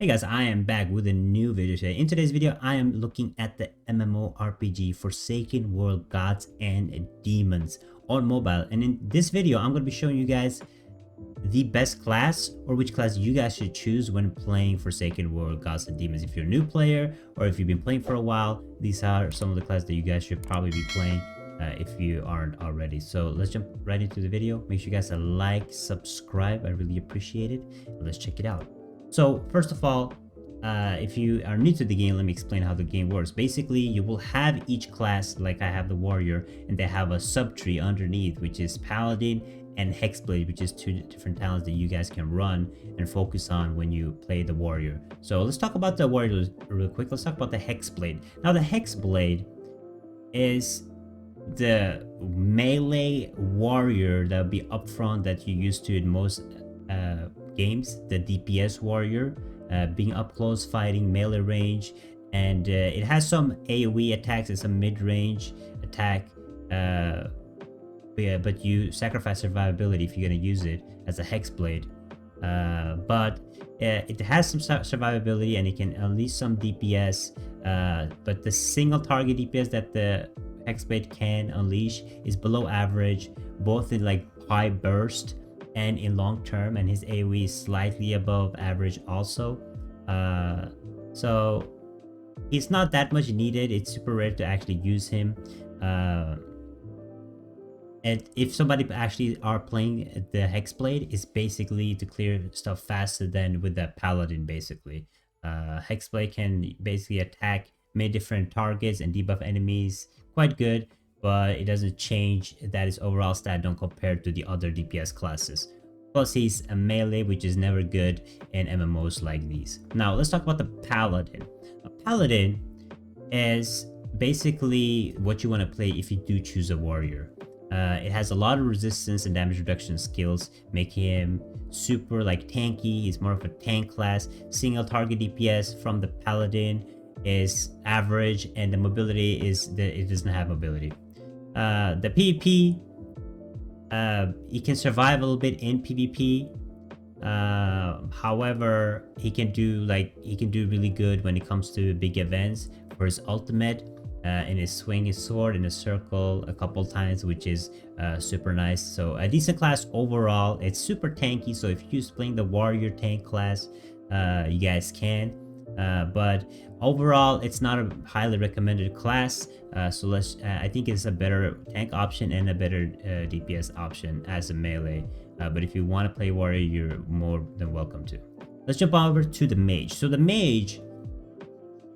Hey guys, I am back with a new video today. In today's video, I am looking at the MMORPG Forsaken World Gods and Demons on mobile. And in this video, I'm going to be showing you guys the best class or which class you guys should choose when playing Forsaken World Gods and Demons. If you're a new player or if you've been playing for a while, these are some of the classes that you guys should probably be playing if you aren't already. So let's jump right into the video. Make sure you guys like, subscribe. I really appreciate it. Let's check it out. So first of all, if you are new to the game, let me explain how the game works. Basically, you will have each class, like I have the warrior, and they have a subtree underneath, which is paladin and hexblade, which is two different talents that you guys can run and focus on when you play the warrior. So let's talk about the warrior real quick. Let's talk about the hexblade. Now the hexblade is the melee warrior that will be up front that you used to in most games, the DPS warrior, being up close fighting, melee range, and it has some AoE attacks and some mid-range attack, but you sacrifice survivability if you're going to use it as a hexblade. But it has some survivability and it can unleash some DPS, but the single target DPS that the hexblade can unleash is below average, both in like high burst and in long term, and his AoE is slightly above average also. So he's not that much needed. It's super rare to actually use him. And if somebody actually are playing the hexblade, it's basically to clear stuff faster than with the paladin. Basically, hexblade can basically attack many different targets and debuff enemies quite good, but it doesn't change that his overall stat don't compare to the other DPS classes. Plus he's a melee, which is never good in MMOs like these. Now let's talk about the paladin. A paladin is basically what you want to play if you do choose a warrior. It has a lot of resistance and damage reduction skills, making him super like tanky. He's more of a tank class. Single target DPS from the paladin is average, and the mobility is that it doesn't have mobility. The PvP, he can survive a little bit in PvP. However, he can do really good when it comes to big events for his ultimate, and his swing his sword in a circle a couple times, which is super nice. So a decent class overall. It's super tanky, so if you're playing the warrior tank class, you guys can. But overall, it's not a highly recommended class. So I think it's a better tank option and a better DPS option as a melee. But if you want to play warrior, you're more than welcome to. Let's jump over to the mage. So the mage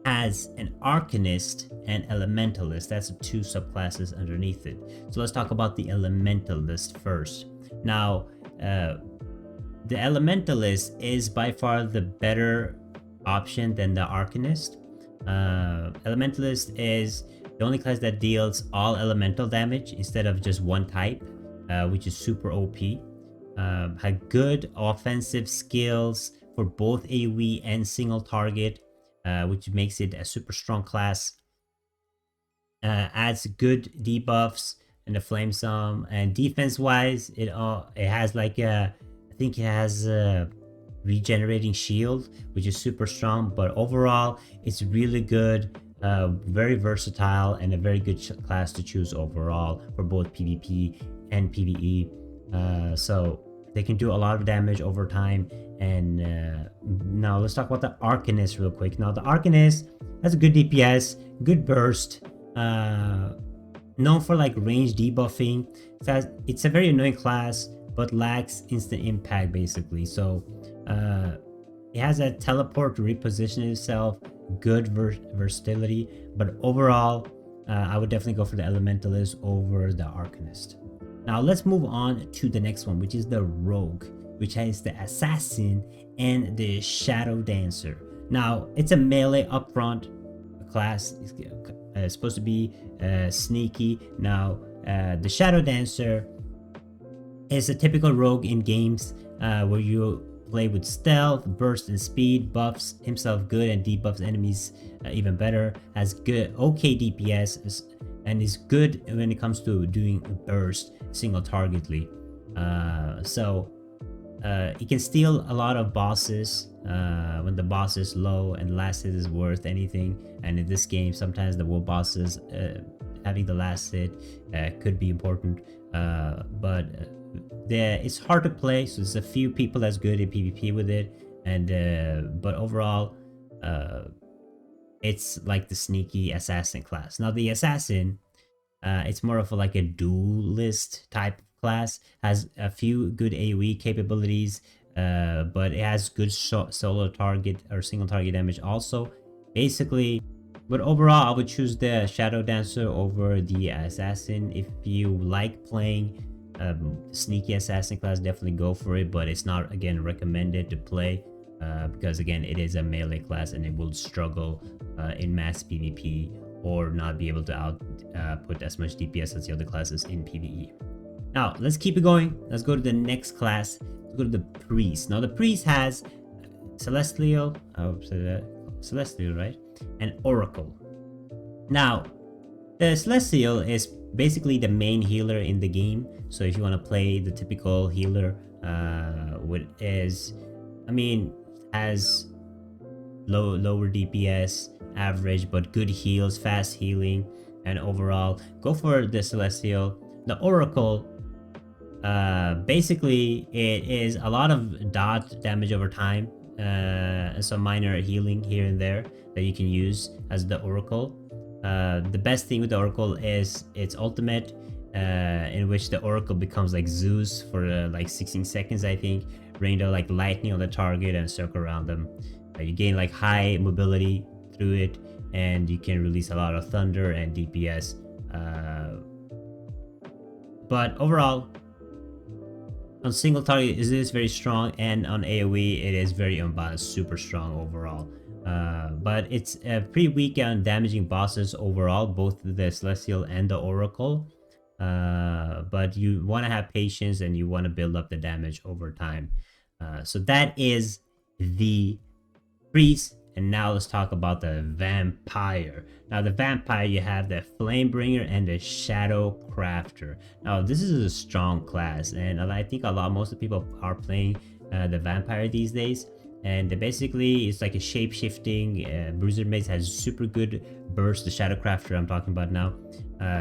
has an arcanist and elementalist. That's the two subclasses underneath it. So let's talk about the elementalist first. Now, the elementalist is by far the better option than the arcanist. Elementalist is the only class that deals all elemental damage instead of just one type, which is super OP. Had good offensive skills for both AoE and single target, which makes it a super strong class. Adds good debuffs and the flame sum, and defense wise it has like I think it has a regenerating shield, which is super strong, but overall it's really good, very versatile, and a very good class to choose overall for both PvP and PvE. So they can do a lot of damage over time. And now let's talk about the arcanist real quick. Now the arcanist has a good DPS, good burst, known for like range debuffing. It's a very annoying class, but lacks instant impact basically. So it has a teleport to reposition itself, good versatility, but overall I would definitely go for the elementalist over the arcanist. Now let's move on to the next one, which is the rogue, which has the assassin and the shadow dancer. Now it's a melee upfront class. It's supposed to be sneaky. Now the shadow dancer is a typical rogue in games where you play with stealth, burst, and speed. Buffs himself good and debuffs enemies even better. Has good okay DPS and is good when it comes to doing burst single targetly. So It can steal a lot of bosses when the boss is low and the last hit is worth anything. And in this game, sometimes the world bosses having the last hit could be important. But it's hard to play, so there's a few people that's good in PvP with it. And but overall, it's like the sneaky assassin class. Now the assassin, it's more of like a duelist type class, has a few good AoE capabilities, but it has good solo target or single target damage also. Basically, but overall, I would choose the Shadow Dancer over the assassin. If you like playing sneaky assassin class, definitely go for it, but it's not, again, recommended to play because, again, it is a melee class and it will struggle in mass PvP or not be able to output as much DPS as the other classes in PvE. Now, let's keep it going. Let's go to the next class. Let's go to the Priest. Now, the Priest has Celestial, Celestial, right? And Oracle. Now, the Celestial is basically the main healer in the game. So if you want to play the typical healer, has lower DPS, average, but good heals, fast healing, and overall, go for the Celestial. The Oracle, basically, it is a lot of dot damage over time, and some minor healing here and there that you can use as the Oracle. The best thing with the Oracle is its ultimate, in which the Oracle becomes like Zeus for like 16 seconds, I think, rain down like lightning on the target and circle around them. You gain like high mobility through it, and you can release a lot of thunder and DPS. But overall, on single target, it is very strong, and on AoE, it is very unbalanced, super strong overall. But it's pretty weak on damaging bosses overall, both the Celestial and the Oracle. But you want to have patience and you want to build up the damage over time. So that is the Priest. And now let's talk about the Vampire. Now the Vampire, you have the Flamebringer and the Shadow Crafter. Now this is a strong class, and I think most of the people are playing the Vampire these days. And basically, it's like a shape-shifting. Bruiser Maze has super good burst. The Shadow Crafter I'm talking about now,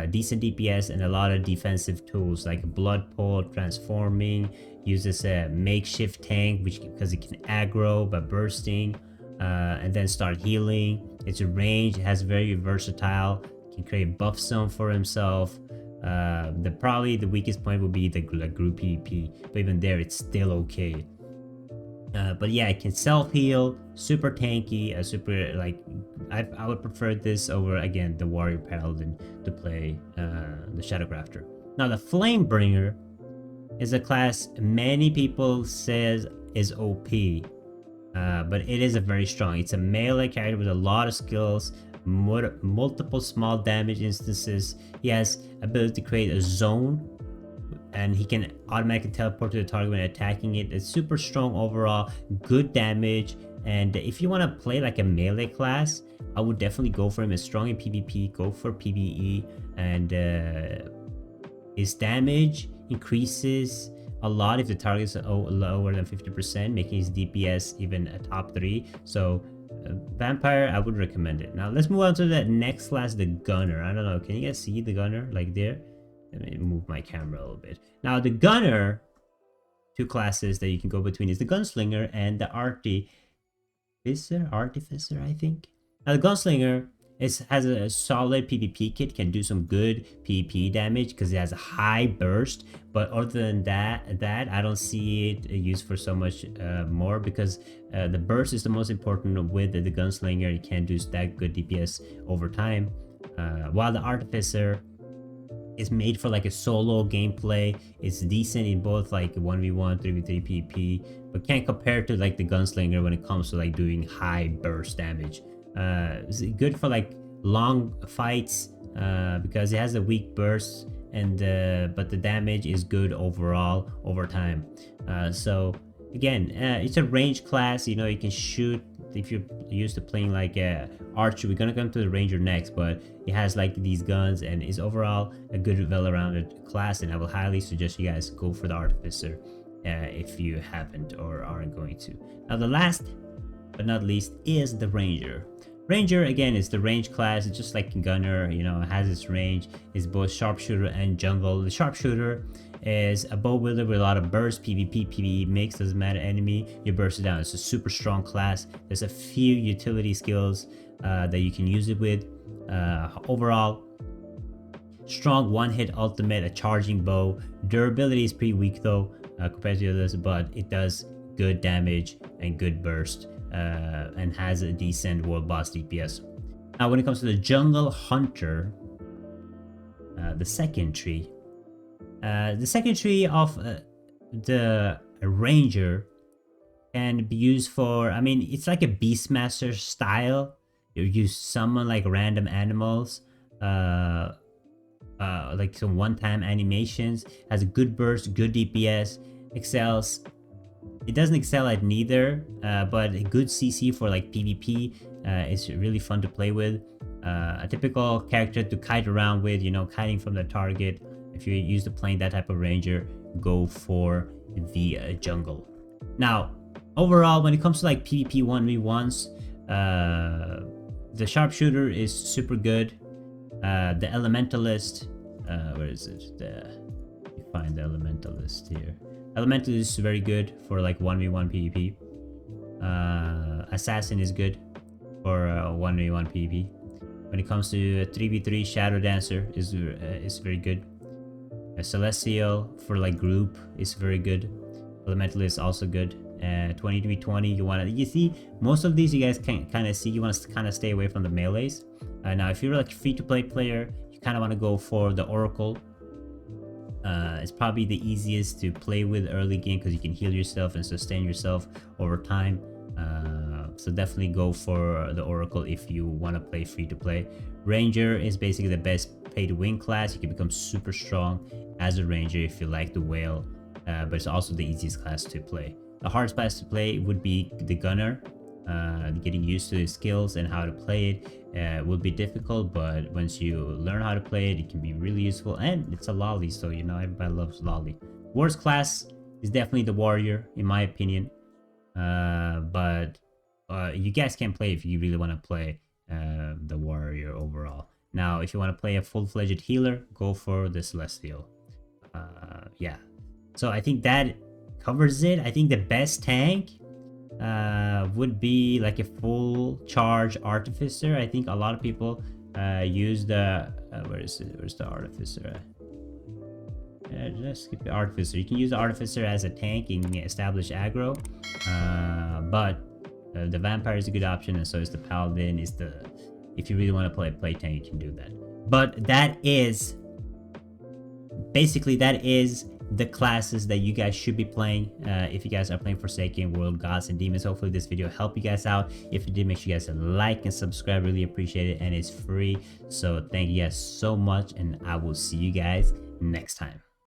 decent DPS and a lot of defensive tools like Blood Pull, transforming. Uses a makeshift tank, because it can aggro by bursting, and then start healing. It's a range. It has very versatile. Can create buff zone for himself. Probably the weakest point would be the group PvP, but even there, it's still okay. But yeah, it can self-heal, super tanky, I would prefer this over, again, the Warrior Paladin to play the Shadowcrafter. Now the Flamebringer is a class many people says is OP, but it is a very strong. It's a melee character with a lot of skills, multiple small damage instances. He has ability to create a zone, and he can automatically teleport to the target when attacking it. It's super strong overall, good damage. And if you want to play like a melee class, I would definitely go for him. It's strong in PvP, go for PvE, and his damage increases a lot if the target's lower than 50%, making his DPS even a top 3. So Vampire, I would recommend it. Now let's move on to the next class, the Gunner. I don't know, can you guys see the Gunner like there? Let me move my camera a little bit. Now the Gunner, two classes that you can go between is the Gunslinger and the Artificer, I think. Now the Gunslinger has a solid PvP kit, can do some good PvP damage because it has a high burst. But other than that, I don't see it used for so much more, because the burst is the most important with the Gunslinger. You can't do that good DPS over time. While the Artificer is made for like a solo gameplay. It's decent in both like 1v1, 3v3 PvP, but can't compare to like the Gunslinger when it comes to like doing high burst damage. It's good for like long fights because it has a weak burst, and but the damage is good overall over time. So again, it's a range class. You know, you can shoot. If you're used to playing like archer, we're gonna come to the ranger next, but it has like these guns and is overall a good well-rounded class, and I will highly suggest you guys go for the Artificer. if you haven't or aren't going to. Now the last but not least is the Ranger. Ranger again is the range class. It's just like Gunner, you know, it has its range. It's both sharpshooter and jungle. The sharpshooter is a bow wielder with a lot of burst, PvP, PvE mix, doesn't matter enemy, you burst it down. It's a super strong class. There's a few utility skills that you can use it with. Overall, strong one-hit ultimate, a charging bow. Durability is pretty weak though compared to others, but it does good damage and good burst, and has a decent world boss DPS. Now when it comes to the jungle hunter, the second tree of the ranger can be used for, I mean, it's like a beastmaster style. You summon like random animals, like some one-time animations, has a good burst, good DPS, excels. It doesn't excel at neither, but a good CC for like PvP. It's really fun to play with. A typical character to kite around with, you know, kiting from the target. If you're used to playing that type of ranger, go for the jungle. Now, overall, when it comes to like PvP 1v1s, the sharpshooter is super good. The elementalist, where is it? You find the elementalist here. Elementalist is very good for like 1v1 PvP. Assassin is good for 1v1 PvP. When it comes to 3v3, Shadow Dancer is very good. Celestial for like group is very good. Elementalist is also good. 20v20, you see most of these you guys can kind of see, you want to kind of stay away from the melees. Now if you're like a free-to-play player, you kind of want to go for the Oracle. It's probably the easiest to play with early game because you can heal yourself and sustain yourself over time. So definitely go for the Oracle if you want to play free-to-play. Ranger is basically the best pay-to-win class. You can become super strong as a ranger if you like the whale, but it's also the easiest class to play. The hardest class to play would be the gunner. Getting used to the skills and how to play it will be difficult, but once you learn how to play it, it can be really useful, and it's a lolly, so you know everybody loves lolly. Worst class is definitely the warrior in my opinion, but you guys can play if you really want to play the warrior overall. Now if you want to play a full-fledged healer, go for the celestial. Yeah, so I think that covers it. I think the best tank would be like a full charge artificer. I think a lot of people use the where's the artificer? Just skip the artificer. You can use the artificer as a tank and establish aggro, but the vampire is a good option, and so is the paladin. Is the, if you really want to play tank, you can do that. But that is basically, that is the classes that you guys should be playing if you guys are playing Forsaken, World, Gods, and Demons. Hopefully this video helped you guys out. If it did, make sure you guys like and subscribe. Really appreciate it, and it's free. So thank you guys so much, and I will see you guys next time.